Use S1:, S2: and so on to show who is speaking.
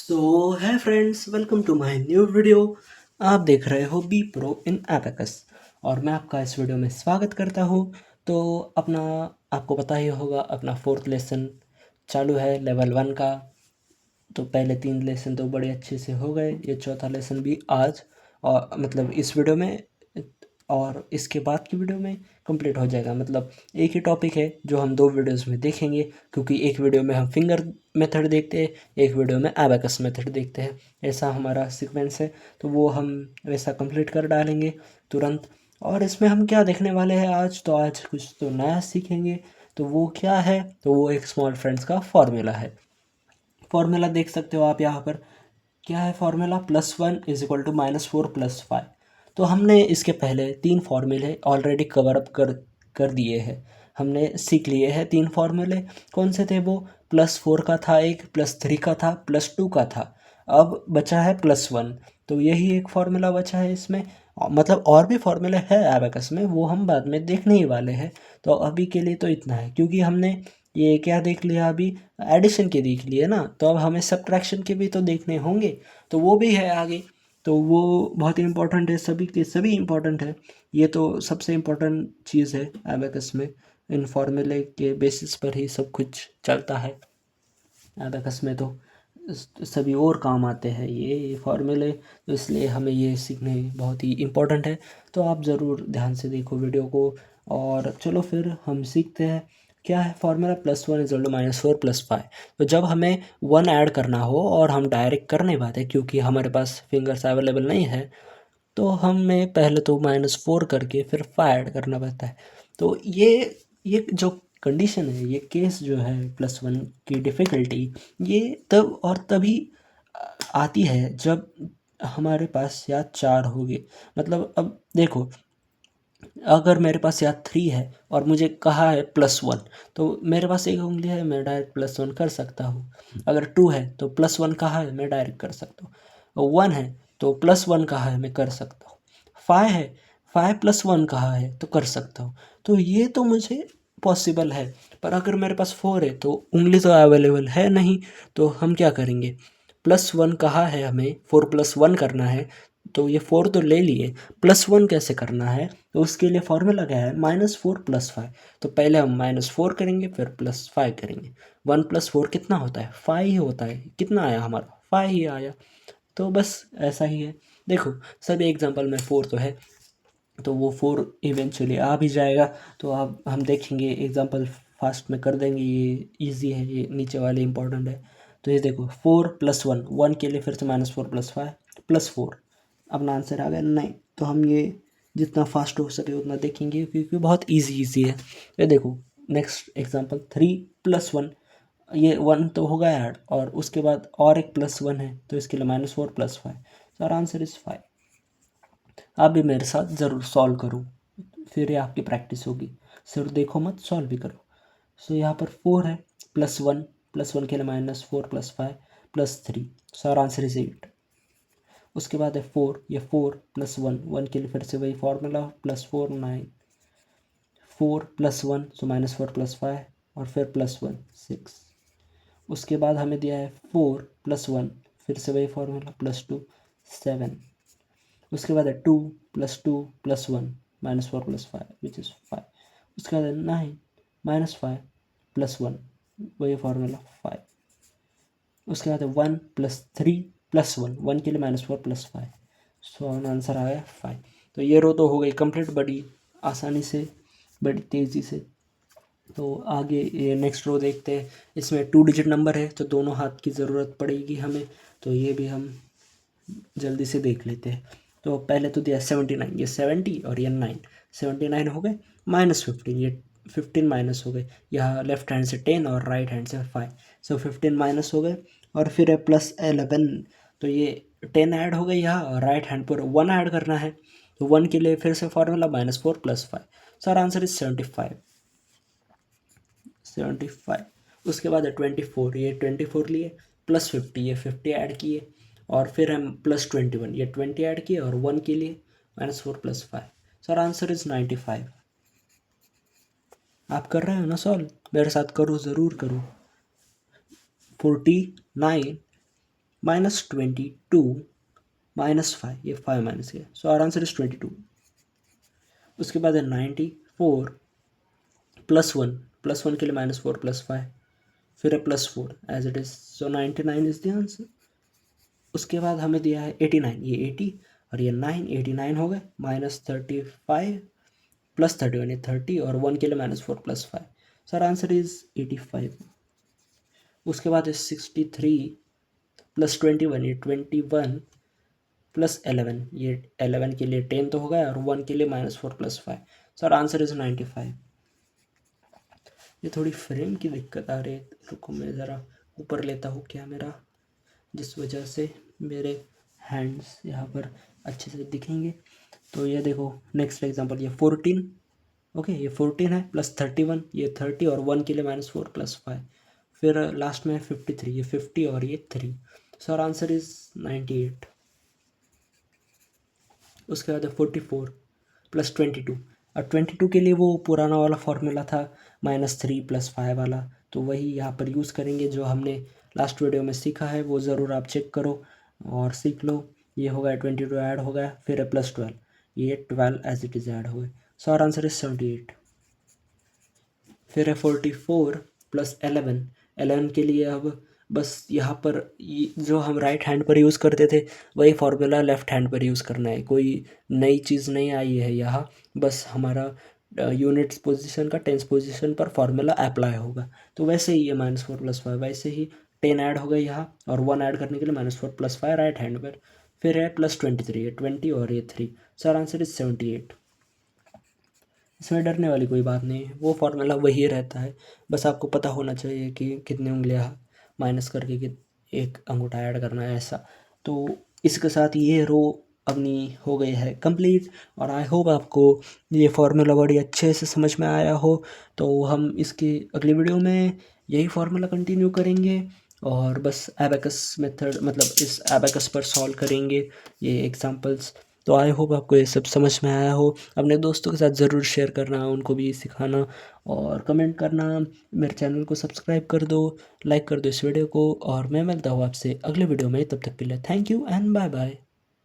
S1: So hi friends, welcome to my new video. आप देख रहे हो बी प्रो इन एबेकस और मैं आपका इस वीडियो में स्वागत करता हूँ। तो अपना आपको पता ही होगा, अपना फोर्थ लेसन चालू है लेवल 1 का। तो पहले 3 लेसन तो बड़े अच्छे से हो गए, ये चौथा लेसन भी आज और मतलब इस वीडियो में और इसके बाद की वीडियो में कंप्लीट हो जाएगा। मतलब एक ही टॉपिक है जो हम 2 वीडियोस में देखेंगे, क्योंकि एक वीडियो में हम फिंगर मेथड देखते हैं, एक वीडियो में एबेकस मेथड देखते हैं। ऐसा हमारा सीक्वेंस है, तो वो हम वैसा कंप्लीट कर डालेंगे तुरंत। और इसमें हम क्या देखने वाले हैं आज, तो आज कुछ तो नया सीखेंगे। तो वो क्या है, तो वो एक स्मॉल फ्रेंड्स का फॉर्मूला है। फॉर्मूला देख सकते हो आप यहाँ पर। क्या है फॉर्मूला? +1 = -4 + 5। तो हमने इसके पहले 3 फार्मूले ऑलरेडी कवर अप कर कर दिए हैं। हमने सीख लिए हैं 3 फार्मूले। कौन से थे वो? +4 का था एक, +3 का था, +2 का था। अब बचा है +1। तो यही एक फार्मूला बचा है इसमें। मतलब और भी फार्मूले हैं एबेकस में, वो हम बाद में देखने ही वाले हैं। तो अभी के लिए तो इतना है, क्योंकि हमने ये क्या देख लिया अभी, एडिशन के देख लिए ना, तो अब हमें सब्ट्रैक्शन के भी तो देखने होंगे। तो वो भी है आगे। तो वो बहुत ही इम्पोर्टेंट है, सभी के सभी इम्पोर्टेंट है। ये तो सबसे इम्पोर्टेंट चीज़ है एबेकस में। इन फॉर्मूले के बेसिस पर ही सब कुछ चलता है एबेकस में। तो सभी और काम आते हैं ये फॉर्मूले, तो इसलिए हमें ये सीखने बहुत ही इम्पोर्टेंट है। तो आप ज़रूर ध्यान से देखो वीडियो को। और चलो फिर हम सीखते हैं। क्या है फॉर्मूला? +1 = -4 + 5। तो जब हमें 1 ऐड करना हो और हम डायरेक्ट कर नहीं पाते क्योंकि हमारे पास फिंगर्स अवेलेबल नहीं है, तो हमें पहले तो -4 करके फिर 5 ऐड करना पड़ता है। तो ये जो कंडीशन है, ये केस जो है +1 की डिफ़िकल्टी, ये तब और तभी आती है जब हमारे पास या 4 होंगे। मतलब अब देखो, अगर मेरे पास यहाँ 3 है और मुझे कहा है +1, तो मेरे पास एक उंगली है, मैं डायरेक्ट +1 कर सकता हूँ। अगर 2 है तो +1 कहा है, मैं डायरेक्ट कर सकता हूँ। और 1 है तो +1 कहा है, मैं कर सकता हूँ। 5 है, 5 + 1 कहा है तो कर सकता हूँ। तो ये तो मुझे पॉसिबल है। पर अगर मेरे पास 4 है तो उंगली तो अवेलेबल है नहीं। तो हम क्या करेंगे? +1 कहा है हमें, 4 + 1 करना है। तो ये 4 तो ले लिए, +1 कैसे करना है? तो उसके लिए फॉर्मूला क्या है? -4 + 5। तो पहले हम -4 करेंगे, फिर +5 करेंगे। 1 + 4 कितना होता है? 5 ही होता है। कितना आया हमारा? 5 ही आया। तो बस ऐसा ही है। देखो, सभी एग्जांपल में 4 तो है, तो वो 4 इवेंचुअली आ भी जाएगा। तो अब हम देखेंगे एग्जांपल, फास्ट में कर देंगे। ये इजी है, ये नीचे वाले इंपॉर्टेंट है। तो ये देखो, 4 + 1, 1 के लिए फिर से -4 + 5 +4। अपना आंसर आ गया 9। तो हम ये जितना फास्ट हो सके उतना देखेंगे, क्योंकि बहुत इजी है। ये देखो, नेक्स्ट एग्जांपल 3 + 1। ये 1 तो होगा ऐड, और उसके बाद और एक +1 है, तो इसके लिए -4 + 5। So our answer is 5। आप भी मेरे साथ ज़रूर सॉल्व करो, फिर ये आपकी प्रैक्टिस होगी। सिर्फ देखो मत, सॉल्व भी करो। सो यहाँ पर 4 है, +1, +1 के लिए -4 + 5 +3। So our answer is 8। उसके बाद है 4, ये 4 + 1, 1 के लिए फिर से वही फॉर्मूला, +4 9, 4 + 1 सो -4 + 5, और फिर +1 6। उसके बाद हमें दिया है 4 + 1, फिर से वही फॉर्मूला, +2 7। उसके बाद है 2 + 2 + 1 -4 + 5 विच इज़ 5। उसके बाद है 9 -5 + 1, वही फार्मूला 5। उसके बाद है 1 + 3 + 1, 1 के लिए -4 + 5। सो आंसर आया 5। तो ये रो तो हो गई कंप्लीट, बड़ी आसानी से, बड़ी तेज़ी से। तो आगे ये नेक्स्ट रो देखते हैं। इसमें 2 डिजिट नंबर है, तो दोनों हाथ की ज़रूरत पड़ेगी हमें। तो ये भी हम जल्दी से देख लेते हैं। तो पहले तो दिया 79, ये 70 और ये 9। 79 हो गए, -15, ये 15 माइनस हो गए। यहाँ लेफ्ट हैंड से 10 और राइट हैंड से 5। सो 15 माइनस हो गए, और फिर है +11। तो ये 10 ऐड हो गए यहाँ, और राइट हैंड पर 1 ऐड करना है। तो 1 के लिए फिर से formula -4 + 5। So our answer is 75। 75। उसके बाद है 24, ये 24 लिए, +50, ये 50 ऐड किए, और फिर हम +21, ये 20 ऐड किए, और 1 के लिए -4 + 5। So our answer is 95। आप कर रहे हो ना सॉल्व? मेरे साथ करो, ज़रूर करो। 49 -22 -5, ये 5 माइनस किया, सो आवर आंसर इज 22। उसके बाद है 94 +1, +1 के लिए -4 +5, फिर है +4 as it is, so 99 is the answer. उसके बाद हमें दिया है 89, ये 80 और ये 9, 89 हो गए, -35 +31 ये 30 और 1 के लिए -4 +5, सर आंसर इज 85। उसके बाद है 63 +21, ये 21 +11, ये 11 के लिए 10 तो हो गया और 1 के लिए -4 +5, सर आंसर इज 95। ये थोड़ी फ्रेम की दिक्कत आ रही है, रुको मैं ज़रा ऊपर लेता हूँ क्या मेरा, जिस वजह से मेरे हैंड्स यहाँ पर अच्छे से दिखेंगे। तो ये देखो नेक्स्ट एग्जांपल, ये 14, ओके ये 14 है +31, ये 30 और 1 के लिए -4 +5, फिर लास्ट में 53, ये 50 और ये 3, सो आवर आंसर इज 98। उसके बाद है 44 +22, और 22 के लिए वो पुराना वाला फॉर्मूला था -3 +5 वाला, तो वही यहाँ पर यूज़ करेंगे जो हमने लास्ट वीडियो में सीखा है, वो ज़रूर आप चेक करो और सीख लो। ये हो गया 22 ऐड हो गया, फिर है +12, ये 12 एज इट इज़ ऐड हो गए, सो आवर आंसर इज 78। फिर है 44 +11, 11 के लिए अब बस यहाँ पर जो हम राइट हैंड पर यूज़ करते थे वही फार्मूला लेफ़्ट हैंड पर यूज़ करना है, कोई नई चीज़ नहीं आई है यहाँ, बस हमारा यूनिट्स पोजीशन का टेंस पोजीशन पर फार्मूला अप्लाई होगा। तो वैसे ही ये -4 +5, वैसे ही 10 ऐड हो गया यहाँ और 1 ऐड करने के लिए -4 +5 राइट हैंड पर, फिर है +23, ये 20 और ये 3, सर आंसर इज 78। इसमें डरने वाली कोई बात नहीं है, वो फार्मूला वही रहता है, बस आपको पता होना चाहिए कि कितनी उंगलियां माइनस करके कि एक अंगूठा ऐड करना है ऐसा। तो इसके साथ ये रो अपनी हो गई है कंप्लीट, और आई होप आपको ये फार्मूला बड़ी अच्छे से समझ में आया हो। तो हम इसकी अगली वीडियो में यही फार्मूला कंटिन्यू करेंगे और बस एबेकस मेथड, मतलब इस एबेकस पर सॉल्व करेंगे ये एग्जांपल्स। तो आई होप आपको ये सब समझ में आया हो। अपने दोस्तों के साथ ज़रूर शेयर करना, उनको भी सिखाना और कमेंट करना। मेरे चैनल को सब्सक्राइब कर दो, लाइक कर दो इस वीडियो को, और मैं मिलता हूँ आपसे अगले वीडियो में। तब तक के लिए thank you and bye bye.